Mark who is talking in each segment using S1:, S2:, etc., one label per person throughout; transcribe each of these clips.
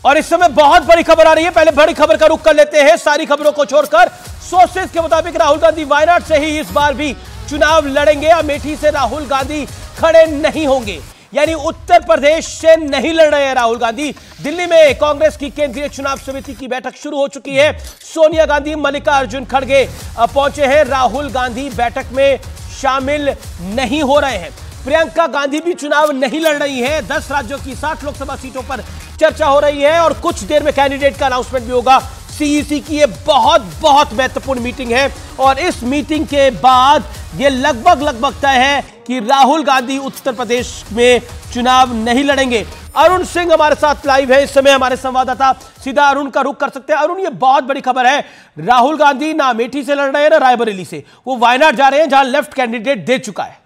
S1: और इस समय बहुत बड़ी खबर आ रही है। पहले बड़ी खबर का रुख कर लेते हैं, सारी खबरों को छोड़कर। सोर्सेज के मुताबिक राहुल गांधी वायनाड से ही इस बार भी चुनाव लड़ेंगे। अमेठी से राहुल गांधी खड़े नहीं होंगे, यानी उत्तर प्रदेश से नहीं लड़ रहे हैं राहुल गांधी। दिल्ली में कांग्रेस की केंद्रीय चुनाव समिति की बैठक शुरू हो चुकी है। सोनिया गांधी, मल्लिकार्जुन खड़गे पहुंचे हैं। राहुल गांधी बैठक में शामिल नहीं हो रहे हैं। प्रियंका गांधी भी चुनाव नहीं लड़ रही है। 10 राज्यों की 60 लोकसभा सीटों पर चर्चा हो रही है और कुछ देर में कैंडिडेट का अनाउंसमेंट भी होगा। सीईसी की ये बहुत महत्वपूर्ण मीटिंग है और इस मीटिंग के बाद ये लगभग तय है कि राहुल गांधी उत्तर प्रदेश में चुनाव नहीं लड़ेंगे। अरुण सिंह हमारे साथ लाइव है इस समय, हमारे संवाददाता। सीधा अरुण का रुख कर सकते हैं। अरुण, ये बहुत बड़ी खबर है, राहुल गांधी ना अमेठी से लड़ रहे हैं ना रायबरेली से, वो वायनाड जा रहे हैं जहां लेफ्ट कैंडिडेट दे चुका है।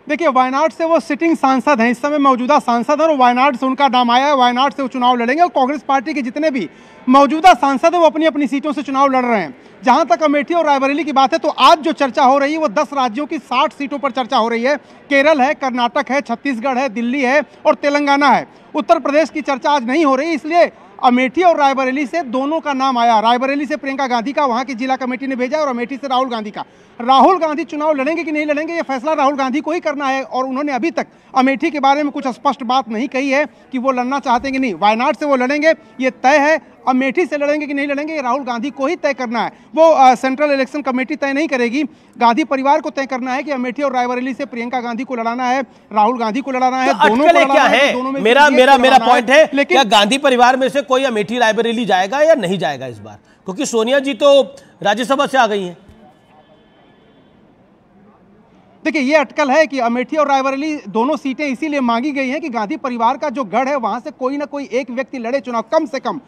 S2: देखिए, वायनाड से वो सिटिंग सांसद हैं, इस समय मौजूदा सांसद हैं और वायनाड से उनका नाम आया है। वायनाड से वो चुनाव लड़ेंगे और कांग्रेस पार्टी के जितने भी मौजूदा सांसद हैं वो अपनी अपनी सीटों से चुनाव लड़ रहे हैं। जहां तक अमेठी और रायबरेली की बात है तो आज जो चर्चा हो रही है वो 10 राज्यों की 60 सीटों पर चर्चा हो रही है। केरल है, कर्नाटक है, छत्तीसगढ़ है, दिल्ली है और तेलंगाना है। उत्तर प्रदेश की चर्चा आज नहीं हो रही, इसलिए अमेठी और रायबरेली से दोनों का नाम आया। रायबरेली से प्रियंका गांधी का, वहां की जिला कमेटी ने भेजा, और अमेठी से राहुल गांधी का। राहुल गांधी चुनाव लड़ेंगे कि नहीं लड़ेंगे ये फैसला राहुल गांधी को ही करना है और उन्होंने अभी तक अमेठी के बारे में कुछ स्पष्ट बात नहीं कही है कि वो लड़ना चाहते हैं कि नहीं। वायनाड से वो लड़ेंगे ये तय है, अमेठी से लड़ेंगे कि नहीं लड़ेंगे ये राहुल गांधी को ही तय करना है। वो सेंट्रल इलेक्शन कमेटी तय नहीं करेगी, गांधी परिवार को तय करना है कि अमेठी और रायबरेली से प्रियंका गांधी को लड़ाना है, राहुल गांधी को लड़ाना है,
S1: तो
S2: दोनों को लड़ाना है।
S1: दोनों में मेरा पॉइंट है, लेकिन क्या गांधी परिवार में से कोई अमेठी रायबरेली जाएगा या नहीं जाएगा इस बार? क्योंकि सोनिया जी तो राज्यसभा से आ गई हैं।
S2: देखिए, ये अटकल है कि अमेठी और रायबरेली दोनों सीटें इसीलिए मांगी गई हैं कि गांधी परिवार का जो गढ़ है वहां से कोई ना कोई एक व्यक्ति लड़े चुनाव, कम से कम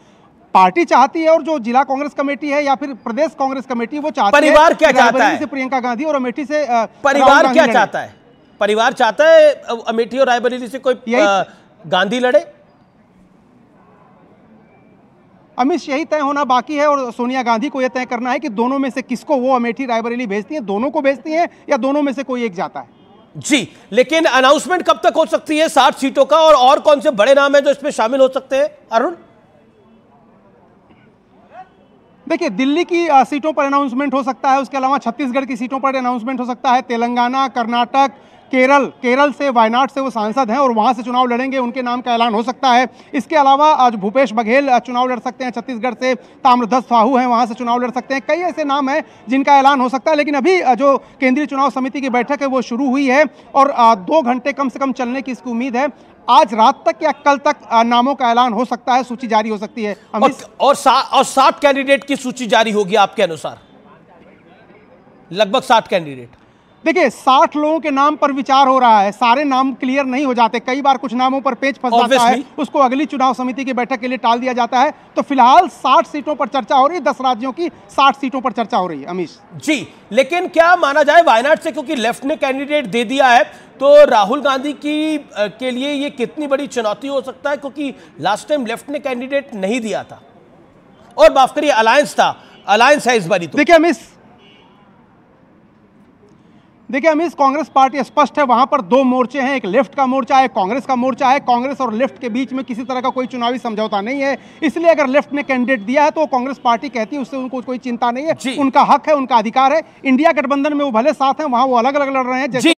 S2: पार्टी चाहती है। और जो जिला कांग्रेस कमेटी है या फिर प्रदेश कांग्रेस कमेटी वो चाहती है।
S1: परिवार क्या चाहता है?
S2: से प्रियंका गांधी और अमेठी से
S1: परिवार क्या चाहता है? परिवार चाहता है अमेठी और रायबरेली से कोई गांधी लड़े।
S2: अमित यही तय होना बाकी है और सोनिया गांधी को यह तय करना है कि दोनों में से किसको वो अमेठी रायबरेली भेजती हैं, दोनों को भेजती हैं या दोनों में से कोई एक जाता है।
S1: जी, लेकिन अनाउंसमेंट कब तक हो सकती है 60 सीटों का, और कौन से बड़े नाम है जो इसमें शामिल हो सकते हैं अरुण?
S2: देखिए, दिल्ली की सीटों पर अनाउंसमेंट हो सकता है, उसके अलावा छत्तीसगढ़ की सीटों पर अनाउंसमेंट हो सकता है, तेलंगाना, कर्नाटक, केरल से वायनाड से वो सांसद हैं और वहां से चुनाव लड़ेंगे, उनके नाम का ऐलान हो सकता है। इसके अलावा आज भूपेश बघेल चुनाव लड़ सकते हैं छत्तीसगढ़ से, ताम्रध्वज साहू हैं वहां से चुनाव लड़ सकते हैं। कई ऐसे नाम हैं जिनका ऐलान हो सकता है, लेकिन अभी जो केंद्रीय चुनाव समिति की बैठक है वो शुरू हुई है और 2 घंटे कम से कम चलने की इसकी उम्मीद है। आज रात तक या कल तक नामों का ऐलान हो सकता है, सूची जारी हो सकती है।
S1: और 60 कैंडिडेट की सूची जारी होगी आपके अनुसार? लगभग 60 कैंडिडेट।
S2: देखिए, 60 लोगों के नाम पर विचार हो रहा है, सारे नाम क्लियर नहीं हो जाते, कई बार कुछ नामों पर पेच फंस जाता है, उसको अगली चुनाव समिति की बैठक के लिए टाल दिया जाता है। तो फिलहाल 60 सीटों पर चर्चा हो रही है, 10 राज्यों की 60 सीटों पर चर्चा हो रही है। अमीश
S1: जी, लेकिन क्या माना जाए वायनाड से, क्योंकि लेफ्ट ने कैंडिडेट दे दिया है, तो राहुल गांधी के लिए ये कितनी बड़ी चुनौती हो सकता है? क्योंकि लास्ट टाइम लेफ्ट ने कैंडिडेट नहीं दिया था और माफ करिए अलायंस है इस बारी। तो
S2: देखिए अमीश, कांग्रेस पार्टी स्पष्ट है, वहां पर 2 मोर्चे हैं, एक लेफ्ट का मोर्चा है, कांग्रेस का मोर्चा है। कांग्रेस और लेफ्ट के बीच में किसी तरह का कोई चुनावी समझौता नहीं है, इसलिए अगर लेफ्ट ने कैंडिडेट दिया है तो कांग्रेस पार्टी कहती है उससे उनको कोई चिंता नहीं है, उनका हक है, उनका अधिकार है। इंडिया गठबंधन में वो भले साथ हैं, वहां वो अलग अलग लड़ रहे हैं।